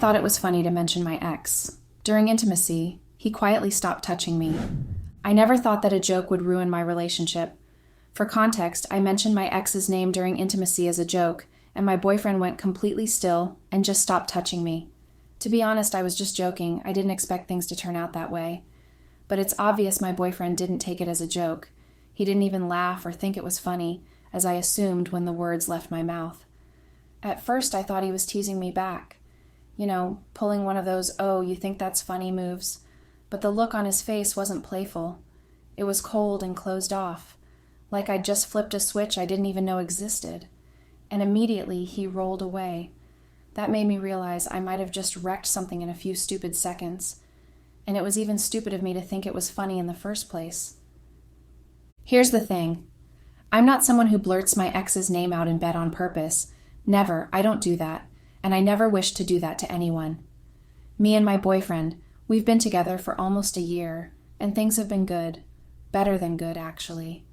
thought it was funny to mention my ex. During intimacy, he quietly stopped touching me. I never thought that a joke would ruin my relationship. For context, I mentioned my ex's name during intimacy as a joke, and my boyfriend went completely still and just stopped touching me. To be honest, I was just joking. I didn't expect things to turn out that way. But it's obvious my boyfriend didn't take it as a joke. He didn't even laugh or think it was funny, as I assumed when the words left my mouth. At first, I thought he was teasing me back. Pulling one of those, "oh, you think that's funny" moves. But the look on his face wasn't playful. It was cold and closed off, like I'd just flipped a switch I didn't even know existed. And immediately, he rolled away. That made me realize I might have just wrecked something in a few stupid seconds. And it was even stupid of me to think it was funny in the first place. Here's the thing. I'm not someone who blurts my ex's name out in bed on purpose. Never. I don't do that. And I never wish to do that to anyone. Me and my boyfriend, we've been together for almost a year, and things have been good. Better than good, actually.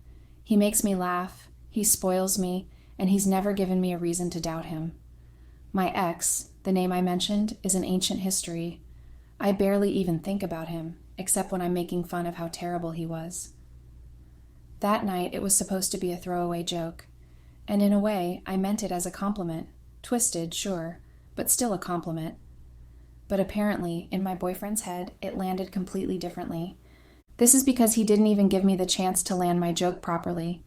He makes me laugh, he spoils me, and he's never given me a reason to doubt him. My ex, the name I mentioned, is an ancient history. I barely even think about him, except when I'm making fun of how terrible he was. That night, it was supposed to be a throwaway joke. And in a way, I meant it as a compliment. Twisted, sure, but still a compliment. But apparently, in my boyfriend's head, it landed completely differently. This is because he didn't even give me the chance to land my joke properly.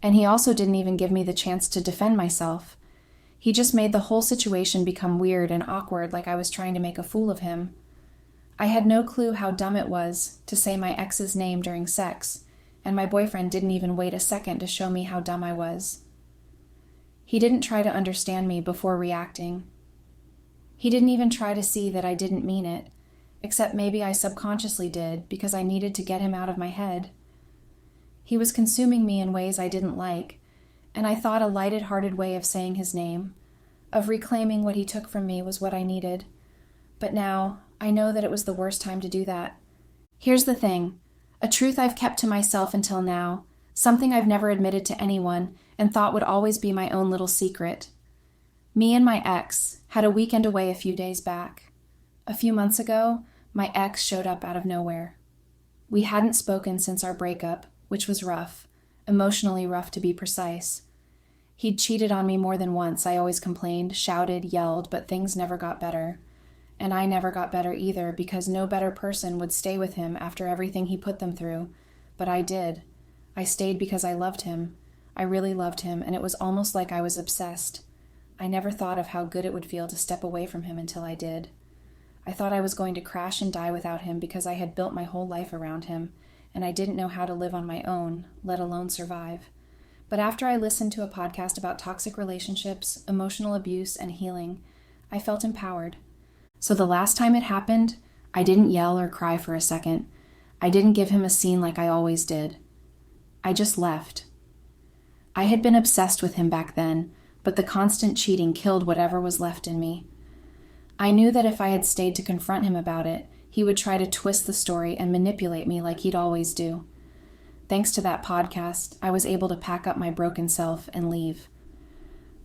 And he also didn't even give me the chance to defend myself. He just made the whole situation become weird and awkward, like I was trying to make a fool of him. I had no clue how dumb it was to say my ex's name during sex, and my boyfriend didn't even wait a second to show me how dumb I was. He didn't try to understand me before reacting. He didn't even try to see that I didn't mean it, except maybe I subconsciously did because I needed to get him out of my head. He was consuming me in ways I didn't like, and I thought a lighted-hearted way of saying his name, of reclaiming what he took from me, was what I needed. But now, I know that it was the worst time to do that. Here's the thing. A truth I've kept to myself until now, something I've never admitted to anyone and thought would always be my own little secret. Me and my ex had a weekend away a few days back. A few months ago, my ex showed up out of nowhere. We hadn't spoken since our breakup, which was rough, emotionally rough to be precise. He'd cheated on me more than once, I always complained, shouted, yelled, but things never got better. And I never got better either because no better person would stay with him after everything he put them through. But I did. I stayed because I loved him. I really loved him, and it was almost like I was obsessed. I never thought of how good it would feel to step away from him until I did. I thought I was going to crash and die without him because I had built my whole life around him, and I didn't know how to live on my own, let alone survive. But after I listened to a podcast about toxic relationships, emotional abuse, and healing, I felt empowered. So the last time it happened, I didn't yell or cry for a second. I didn't give him a scene like I always did. I just left. I had been obsessed with him back then, but the constant cheating killed whatever was left in me. I knew that if I had stayed to confront him about it, he would try to twist the story and manipulate me like he'd always do. Thanks to that podcast, I was able to pack up my broken self and leave.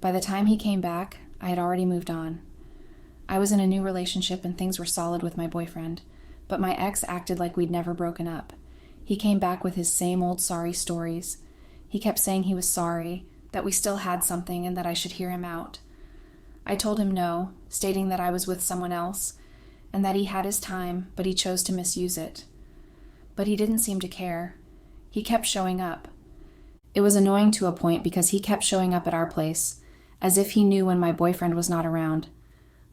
By the time he came back, I had already moved on. I was in a new relationship and things were solid with my boyfriend, but my ex acted like we'd never broken up. He came back with his same old sorry stories. He kept saying he was sorry, that we still had something and that I should hear him out. I told him no, stating that I was with someone else, and that he had his time, but he chose to misuse it. But he didn't seem to care. He kept showing up. It was annoying to a point because he kept showing up at our place, as if he knew when my boyfriend was not around.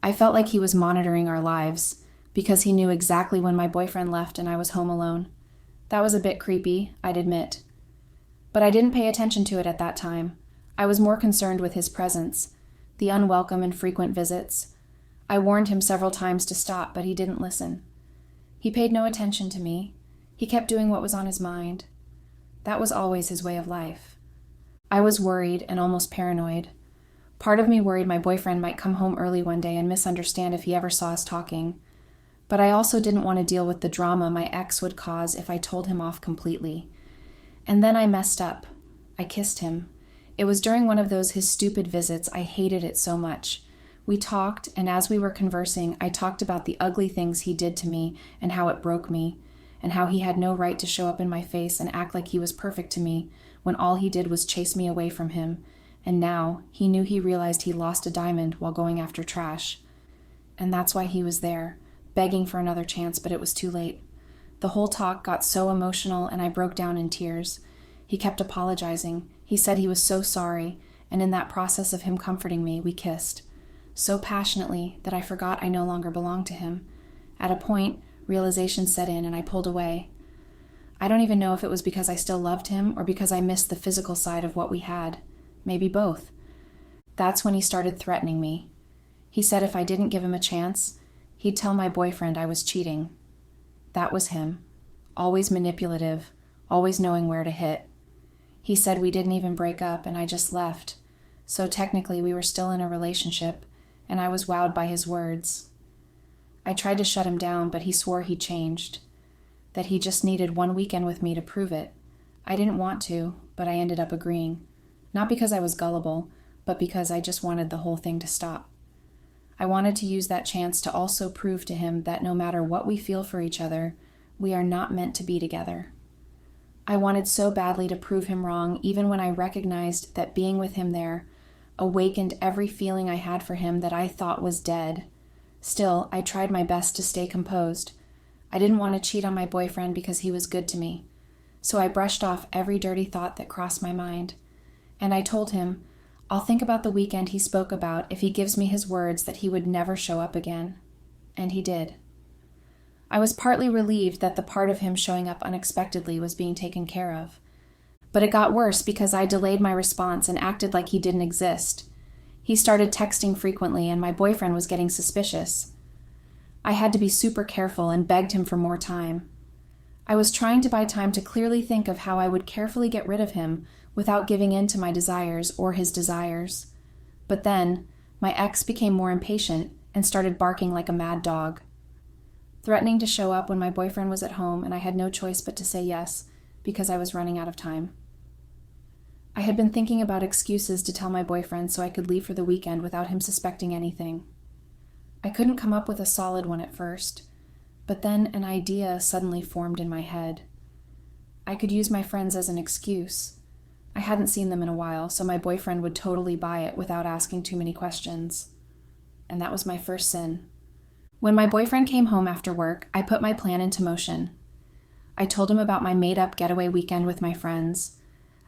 I felt like he was monitoring our lives, because he knew exactly when my boyfriend left and I was home alone. That was a bit creepy, I'd admit. But I didn't pay attention to it at that time. I was more concerned with his presence, the unwelcome and frequent visits. I warned him several times to stop, but he didn't listen. He paid no attention to me. He kept doing what was on his mind. That was always his way of life. I was worried and almost paranoid. Part of me worried my boyfriend might come home early one day and misunderstand if he ever saw us talking. But I also didn't want to deal with the drama my ex would cause if I told him off completely. And then I messed up. I kissed him. It was during one of his stupid visits. I hated it so much. We talked, and as we were conversing, I talked about the ugly things he did to me and how it broke me, and how he had no right to show up in my face and act like he was perfect to me when all he did was chase me away from him, and now he knew he realized he lost a diamond while going after trash. And that's why he was there, begging for another chance, but it was too late. The whole talk got so emotional, and I broke down in tears. He kept apologizing. He said he was so sorry, and in that process of him comforting me, we kissed. So passionately that I forgot I no longer belonged to him. At a point, realization set in and I pulled away. I don't even know if it was because I still loved him or because I missed the physical side of what we had. Maybe both. That's when he started threatening me. He said if I didn't give him a chance, he'd tell my boyfriend I was cheating. That was him. Always manipulative, always knowing where to hit. He said we didn't even break up and I just left. So technically we were still in a relationship, and I was wowed by his words. I tried to shut him down, but he swore he'd changed, that he just needed one weekend with me to prove it. I didn't want to, but I ended up agreeing. Not because I was gullible, but because I just wanted the whole thing to stop. I wanted to use that chance to also prove to him that no matter what we feel for each other, we are not meant to be together. I wanted so badly to prove him wrong, even when I recognized that being with him there awakened every feeling I had for him that I thought was dead. Still, I tried my best to stay composed. I didn't want to cheat on my boyfriend because he was good to me. So I brushed off every dirty thought that crossed my mind. And I told him, I'll think about the weekend he spoke about if he gives me his words that he would never show up again. And he did. I was partly relieved that the part of him showing up unexpectedly was being taken care of. But it got worse because I delayed my response and acted like he didn't exist. He started texting frequently, and my boyfriend was getting suspicious. I had to be super careful and begged him for more time. I was trying to buy time to clearly think of how I would carefully get rid of him without giving in to my desires or his desires. But then, my ex became more impatient and started barking like a mad dog, threatening to show up when my boyfriend was at home, and I had no choice but to say yes because I was running out of time. I had been thinking about excuses to tell my boyfriend so I could leave for the weekend without him suspecting anything. I couldn't come up with a solid one at first, but then an idea suddenly formed in my head. I could use my friends as an excuse. I hadn't seen them in a while, so my boyfriend would totally buy it without asking too many questions. And that was my first sin. When my boyfriend came home after work, I put my plan into motion. I told him about my made-up getaway weekend with my friends.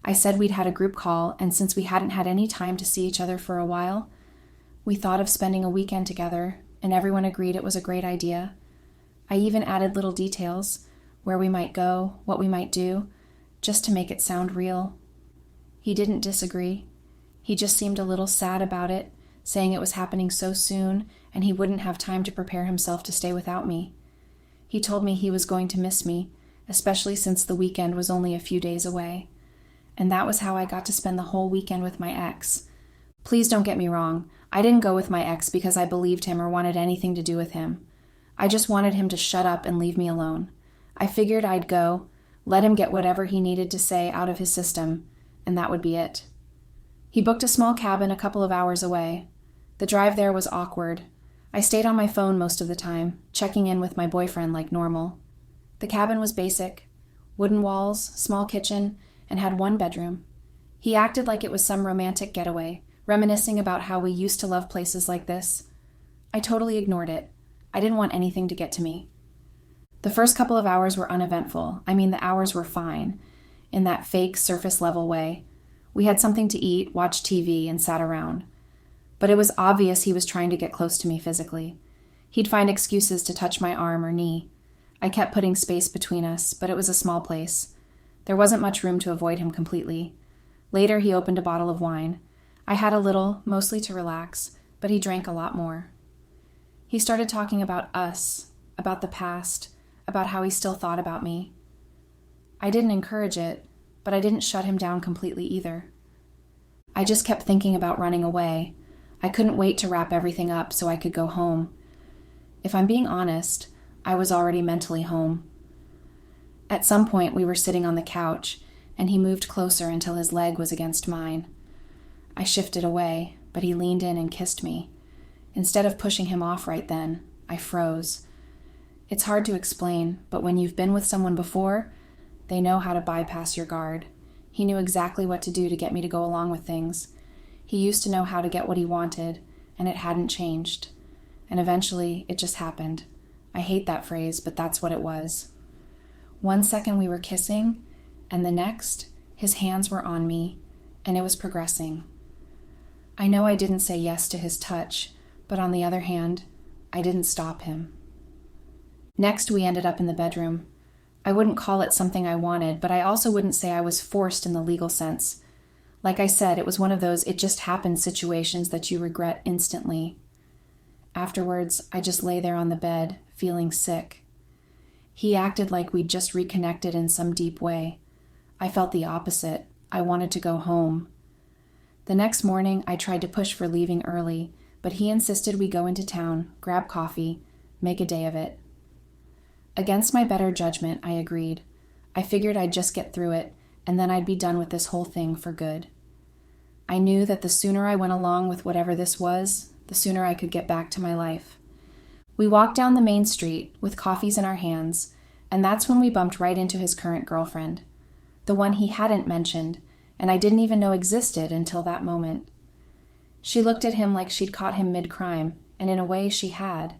I said we'd had a group call, and since we hadn't had any time to see each other for a while, we thought of spending a weekend together, and everyone agreed it was a great idea. I even added little details, where we might go, what we might do, just to make it sound real. He didn't disagree. He just seemed a little sad about it, saying it was happening so soon, and he wouldn't have time to prepare himself to stay without me. He told me he was going to miss me, especially since the weekend was only a few days away. And that was how I got to spend the whole weekend with my ex. Please don't get me wrong. I didn't go with my ex because I believed him or wanted anything to do with him. I just wanted him to shut up and leave me alone. I figured I'd go, let him get whatever he needed to say out of his system, and that would be it. He booked a small cabin a couple of hours away. The drive there was awkward. I stayed on my phone most of the time, checking in with my boyfriend like normal. The cabin was basic. Wooden walls, small kitchen, and had one bedroom. He acted like it was some romantic getaway, reminiscing about how we used to love places like this. I totally ignored it. I didn't want anything to get to me. The first couple of hours were uneventful. I mean, the hours were fine, in that fake surface-level way. We had something to eat, watched TV, and sat around. But it was obvious he was trying to get close to me physically. He'd find excuses to touch my arm or knee. I kept putting space between us, but it was a small place. There wasn't much room to avoid him completely. Later, he opened a bottle of wine. I had a little, mostly to relax, but he drank a lot more. He started talking about us, about the past, about how he still thought about me. I didn't encourage it, but I didn't shut him down completely either. I just kept thinking about running away. I couldn't wait to wrap everything up so I could go home. If I'm being honest, I was already mentally home. At some point, we were sitting on the couch, and he moved closer until his leg was against mine. I shifted away, but he leaned in and kissed me. Instead of pushing him off right then, I froze. It's hard to explain, but when you've been with someone before, they know how to bypass your guard. He knew exactly what to do to get me to go along with things. He used to know how to get what he wanted, and it hadn't changed. And eventually, it just happened. I hate that phrase, but that's what it was. One second we were kissing, and the next, his hands were on me, and it was progressing. I know I didn't say yes to his touch, but on the other hand, I didn't stop him. Next, we ended up in the bedroom. I wouldn't call it something I wanted, but I also wouldn't say I was forced in the legal sense. Like I said, it was one of those it just happened situations that you regret instantly. Afterwards, I just lay there on the bed, feeling sick. He acted like we'd just reconnected in some deep way. I felt the opposite. I wanted to go home. The next morning, I tried to push for leaving early, but he insisted we go into town, grab coffee, make a day of it. Against my better judgment, I agreed. I figured I'd just get through it, and then I'd be done with this whole thing for good. I knew that the sooner I went along with whatever this was, the sooner I could get back to my life. We walked down the main street with coffees in our hands, and that's when we bumped right into his current girlfriend, the one he hadn't mentioned, and I didn't even know existed until that moment. She looked at him like she'd caught him mid-crime, and in a way she had.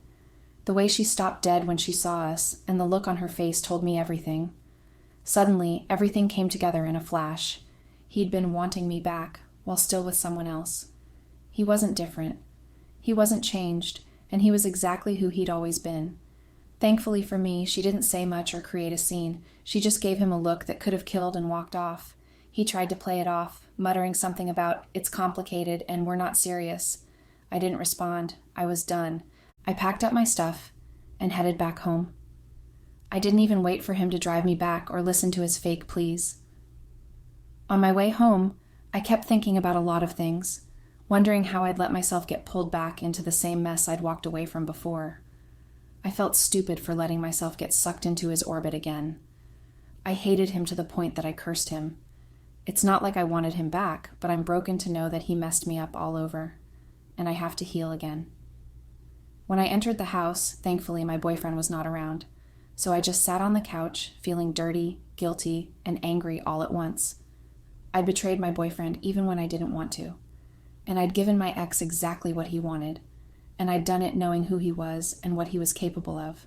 The way she stopped dead when she saw us, and the look on her face told me everything. Suddenly, everything came together in a flash. He'd been wanting me back, while still with someone else. He wasn't different. He wasn't changed, and he was exactly who he'd always been. Thankfully for me, she didn't say much or create a scene. She just gave him a look that could have killed and walked off. He tried to play it off, muttering something about, "It's complicated and we're not serious." I didn't respond. I was done. I packed up my stuff and headed back home. I didn't even wait for him to drive me back or listen to his fake pleas. On my way home, I kept thinking about a lot of things, wondering how I'd let myself get pulled back into the same mess I'd walked away from before. I felt stupid for letting myself get sucked into his orbit again. I hated him to the point that I cursed him. It's not like I wanted him back, but I'm broken to know that he messed me up all over, and I have to heal again. When I entered the house, thankfully my boyfriend was not around, so I just sat on the couch, feeling dirty, guilty, and angry all at once. I'd betrayed my boyfriend even when I didn't want to, and I'd given my ex exactly what he wanted, and I'd done it knowing who he was and what he was capable of.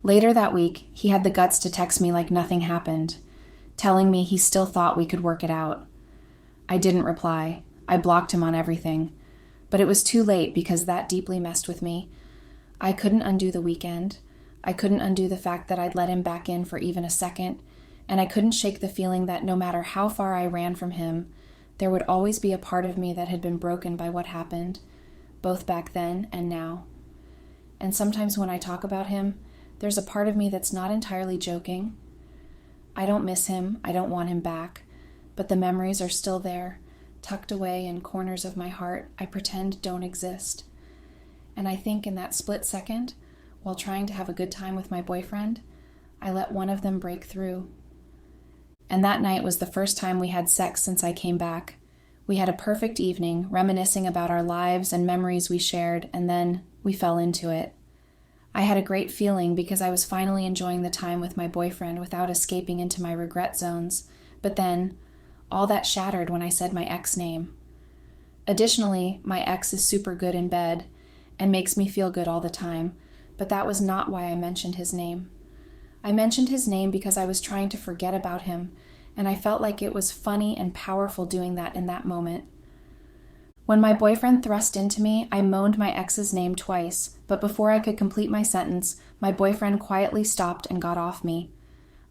Later that week, he had the guts to text me like nothing happened, telling me he still thought we could work it out. I didn't reply. I blocked him on everything. But it was too late because that deeply messed with me. I couldn't undo the weekend. I couldn't undo the fact that I'd let him back in for even a second, and I couldn't shake the feeling that no matter how far I ran from him, there would always be a part of me that had been broken by what happened, both back then and now. And sometimes when I talk about him, there's a part of me that's not entirely joking. I don't miss him, I don't want him back, but the memories are still there, tucked away in corners of my heart I pretend don't exist. And I think in that split second, while trying to have a good time with my boyfriend, I let one of them break through. And that night was the first time we had sex since I came back. We had a perfect evening, reminiscing about our lives and memories we shared, and then we fell into it. I had a great feeling because I was finally enjoying the time with my boyfriend without escaping into my regret zones, but then all that shattered when I said my ex name. Additionally, my ex is super good in bed and makes me feel good all the time, but that was not why I mentioned his name. I mentioned his name because I was trying to forget about him, and I felt like it was funny and powerful doing that in that moment. When my boyfriend thrust into me, I moaned my ex's name twice, but before I could complete my sentence, my boyfriend quietly stopped and got off me.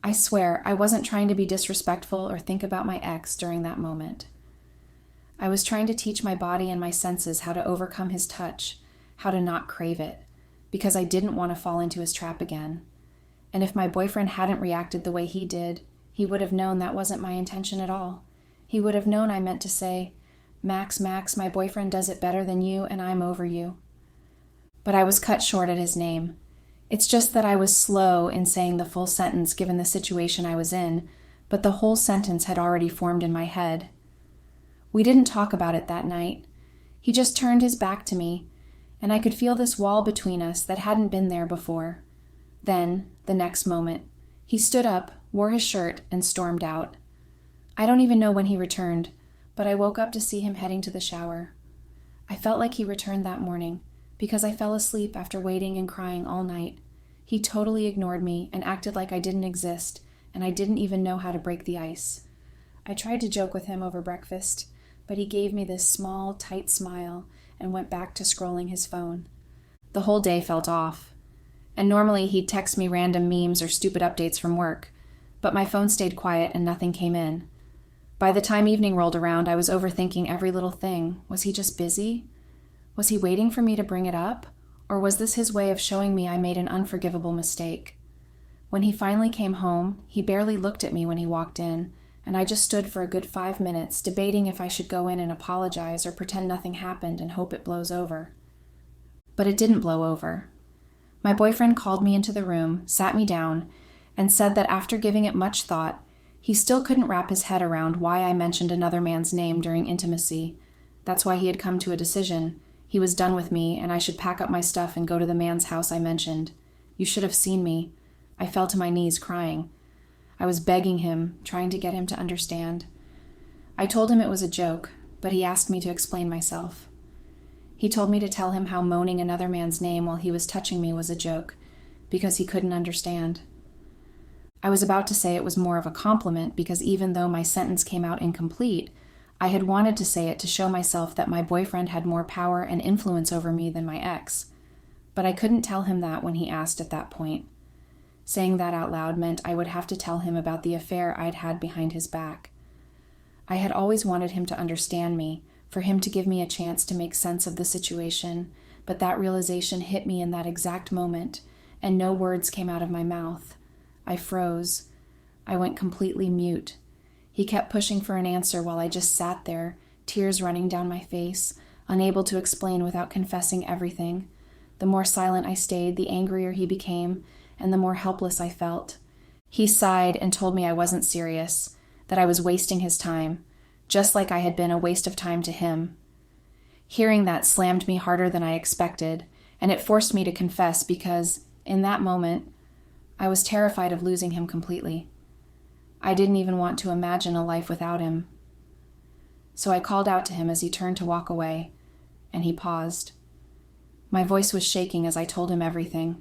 I swear, I wasn't trying to be disrespectful or think about my ex during that moment. I was trying to teach my body and my senses how to overcome his touch, how to not crave it, because I didn't want to fall into his trap again. And if my boyfriend hadn't reacted the way he did, he would have known that wasn't my intention at all. He would have known I meant to say, Max, my boyfriend does it better than you, and I'm over you." But I was cut short at his name. It's just that I was slow in saying the full sentence given the situation I was in, but the whole sentence had already formed in my head. We didn't talk about it that night. He just turned his back to me, and I could feel this wall between us that hadn't been there before. Then, the next moment, he stood up, wore his shirt, and stormed out. I don't even know when he returned, but I woke up to see him heading to the shower. I felt like he returned that morning, because I fell asleep after waiting and crying all night. He totally ignored me and acted like I didn't exist, and I didn't even know how to break the ice. I tried to joke with him over breakfast, but he gave me this small, tight smile and went back to scrolling his phone. The whole day felt off, and normally he'd text me random memes or stupid updates from work, but my phone stayed quiet and nothing came in. By the time evening rolled around, I was overthinking every little thing. Was he just busy? Was he waiting for me to bring it up? Or was this his way of showing me I made an unforgivable mistake? When he finally came home, he barely looked at me when he walked in, and I just stood for a good 5 minutes debating if I should go in and apologize or pretend nothing happened and hope it blows over. But it didn't blow over. My boyfriend called me into the room, sat me down, and said that after giving it much thought, he still couldn't wrap his head around why I mentioned another man's name during intimacy. That's why he had come to a decision. He was done with me, and I should pack up my stuff and go to the man's house I mentioned. You should have seen me. I fell to my knees crying. I was begging him, trying to get him to understand. I told him it was a joke, but he asked me to explain myself. He told me to tell him how moaning another man's name while he was touching me was a joke, because he couldn't understand. I was about to say it was more of a compliment because even though my sentence came out incomplete, I had wanted to say it to show myself that my boyfriend had more power and influence over me than my ex. But I couldn't tell him that when he asked at that point. Saying that out loud meant I would have to tell him about the affair I'd had behind his back. I had always wanted him to understand me, for him to give me a chance to make sense of the situation, but that realization hit me in that exact moment, and no words came out of my mouth. I froze. I went completely mute. He kept pushing for an answer while I just sat there, tears running down my face, unable to explain without confessing everything. The more silent I stayed, the angrier he became, and the more helpless I felt. He sighed and told me I wasn't serious, that I was wasting his time, just like I had been a waste of time to him. Hearing that slammed me harder than I expected, and it forced me to confess because, in that moment, I was terrified of losing him completely. I didn't even want to imagine a life without him. So I called out to him as he turned to walk away, and he paused. My voice was shaking as I told him everything.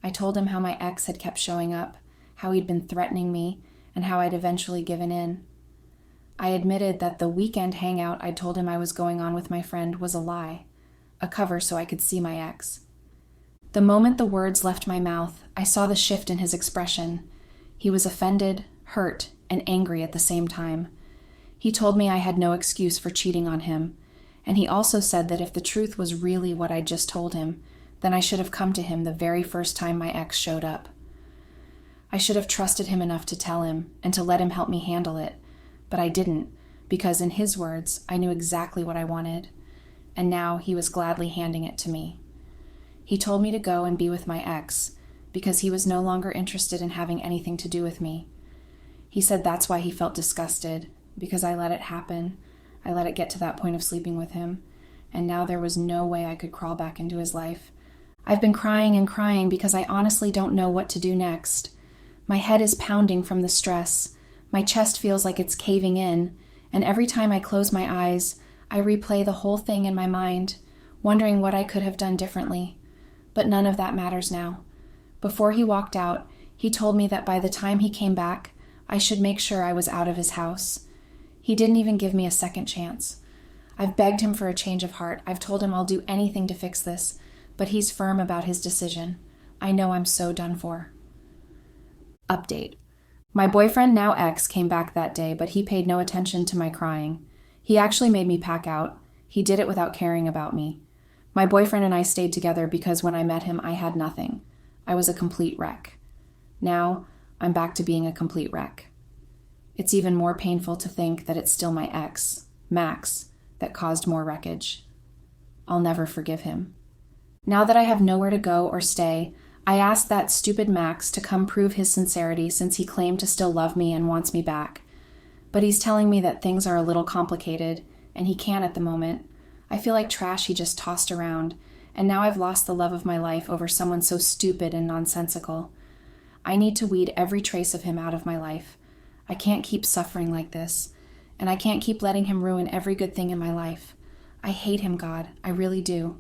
I told him how my ex had kept showing up, how he'd been threatening me, and how I'd eventually given in. I admitted that the weekend hangout I'd told him I was going on with my friend was a lie, a cover so I could see my ex. The moment the words left my mouth, I saw the shift in his expression. He was offended, hurt, and angry at the same time. He told me I had no excuse for cheating on him, and he also said that if the truth was really what I'd just told him, then I should have come to him the very first time my ex showed up. I should have trusted him enough to tell him and to let him help me handle it, but I didn't, because in his words, I knew exactly what I wanted, and now he was gladly handing it to me. He told me to go and be with my ex, because he was no longer interested in having anything to do with me. He said that's why he felt disgusted, because I let it happen. I let it get to that point of sleeping with him, and now there was no way I could crawl back into his life. I've been crying and crying because I honestly don't know what to do next. My head is pounding from the stress. My chest feels like it's caving in, and every time I close my eyes, I replay the whole thing in my mind, wondering what I could have done differently. But none of that matters now. Before he walked out, he told me that by the time he came back, I should make sure I was out of his house. He didn't even give me a second chance. I've begged him for a change of heart. I've told him I'll do anything to fix this, but he's firm about his decision. I know I'm so done for. Update. My boyfriend, now ex, came back that day, but he paid no attention to my crying. He actually made me pack out. He did it without caring about me. My boyfriend and I stayed together because when I met him, I had nothing. I was a complete wreck. Now, I'm back to being a complete wreck. It's even more painful to think that it's still my ex, Max, that caused more wreckage. I'll never forgive him. Now that I have nowhere to go or stay, I asked that stupid Max to come prove his sincerity since he claimed to still love me and wants me back. But he's telling me that things are a little complicated, and he can't at the moment. I feel like trash he just tossed around, and now I've lost the love of my life over someone so stupid and nonsensical. I need to weed every trace of him out of my life. I can't keep suffering like this, and I can't keep letting him ruin every good thing in my life. I hate him, God. I really do.